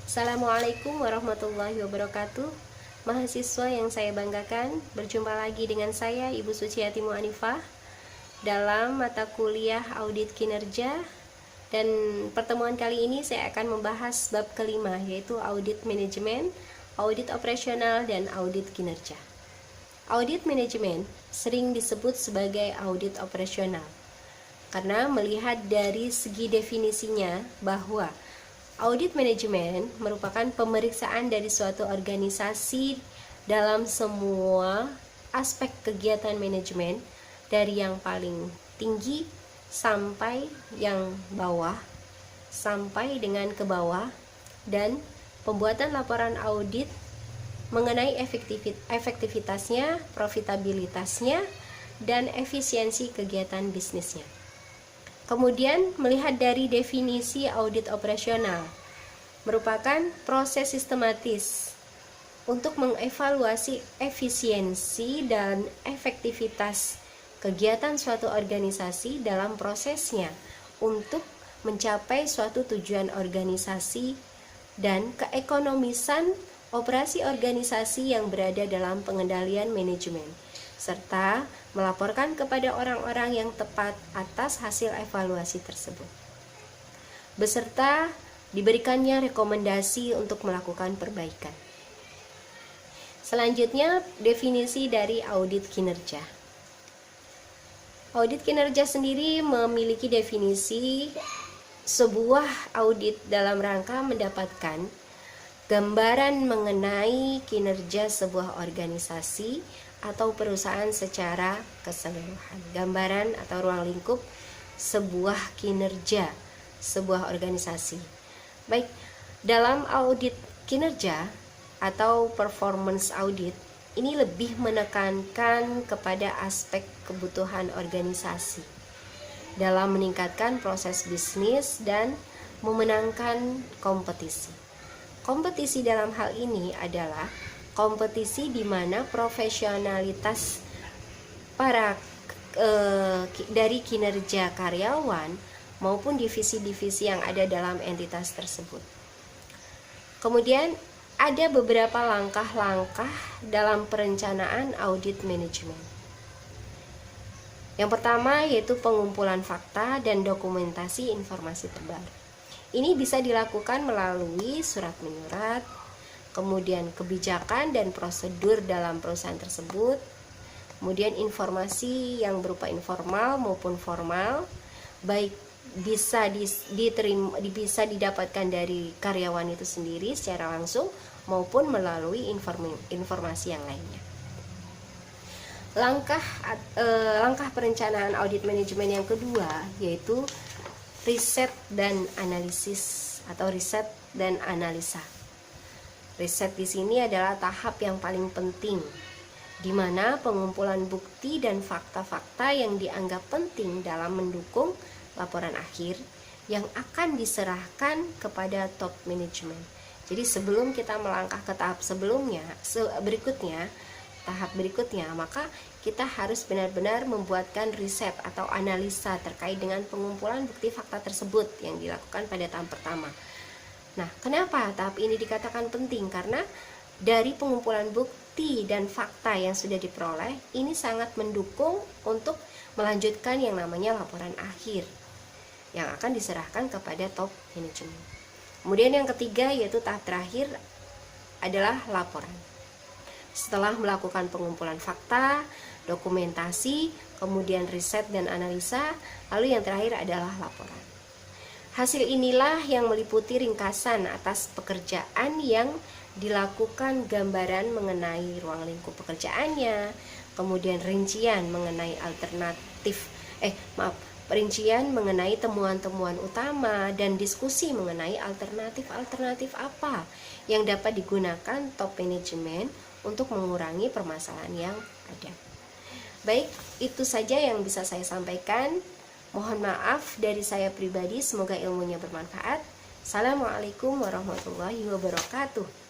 Assalamualaikum warahmatullahi wabarakatuh. Mahasiswa yang saya banggakan, berjumpa lagi dengan saya Ibu Suciati Mu'anifah dalam mata kuliah audit kinerja. Dan pertemuan kali ini saya akan membahas bab kelima, yaitu audit manajemen, audit operasional, dan audit kinerja. Audit manajemen sering disebut sebagai audit operasional karena melihat dari segi definisinya bahwa audit manajemen merupakan pemeriksaan dari suatu organisasi dalam semua aspek kegiatan manajemen, dari yang paling tinggi sampai yang bawah, sampai dengan ke bawah, dan pembuatan laporan audit mengenai efektivitasnya, profitabilitasnya, dan efisiensi kegiatan bisnisnya. Kemudian melihat dari definisi audit operasional, merupakan proses sistematis untuk mengevaluasi efisiensi dan efektivitas kegiatan suatu organisasi dalam prosesnya untuk mencapai suatu tujuan organisasi dan keekonomisan operasi organisasi yang berada dalam pengendalian manajemen, serta melaporkan kepada orang-orang yang tepat atas hasil evaluasi tersebut, beserta diberikannya rekomendasi untuk melakukan perbaikan. Selanjutnya, definisi dari audit kinerja. Audit kinerja sendiri memiliki definisi sebuah audit dalam rangka mendapatkan gambaran mengenai kinerja sebuah organisasi atau perusahaan secara keseluruhan. Gambaran atau ruang lingkup sebuah kinerja sebuah organisasi. Baik, dalam audit kinerja atau performance audit ini lebih menekankan kepada aspek kebutuhan organisasi dalam meningkatkan proses bisnis dan memenangkan kompetisi. Kompetisi dalam hal ini adalah kompetisi di mana profesionalitas dari kinerja karyawan maupun divisi-divisi yang ada dalam entitas tersebut. Kemudian ada beberapa langkah-langkah dalam perencanaan audit manajemen. Yang pertama yaitu pengumpulan fakta dan dokumentasi informasi terbaru. Ini bisa dilakukan melalui surat menyurat, kemudian kebijakan dan prosedur dalam perusahaan tersebut, kemudian informasi yang berupa informal maupun formal, baik bisa didapatkan dari karyawan itu sendiri secara langsung maupun melalui informasi yang lainnya. Langkah perencanaan audit manajemen yang kedua yaitu riset dan analisis atau riset dan analisa. Riset di sini adalah tahap yang paling penting, di mana pengumpulan bukti dan fakta-fakta yang dianggap penting dalam mendukung laporan akhir yang akan diserahkan kepada top management. Jadi sebelum kita melangkah ke tahap tahap berikutnya, maka kita harus benar-benar membuatkan riset atau analisa terkait dengan pengumpulan bukti fakta tersebut yang dilakukan pada tahap pertama. Nah, kenapa tahap ini dikatakan penting? Karena dari pengumpulan bukti dan fakta yang sudah diperoleh, ini sangat mendukung untuk melanjutkan yang namanya laporan akhir yang akan diserahkan kepada top manajemen. Kemudian yang ketiga yaitu tahap terakhir adalah laporan. Setelah melakukan pengumpulan fakta, dokumentasi, kemudian riset dan analisa, lalu yang terakhir adalah laporan. Hasil inilah yang meliputi ringkasan atas pekerjaan yang dilakukan, gambaran mengenai ruang lingkup pekerjaannya, kemudian rincian mengenai perincian mengenai temuan-temuan utama dan diskusi mengenai alternatif apa yang dapat digunakan top manajemen untuk mengurangi permasalahan yang ada. Baik, itu saja yang bisa saya sampaikan. Mohon maaf dari saya pribadi, semoga ilmunya bermanfaat. Assalamualaikum warahmatullahi wabarakatuh.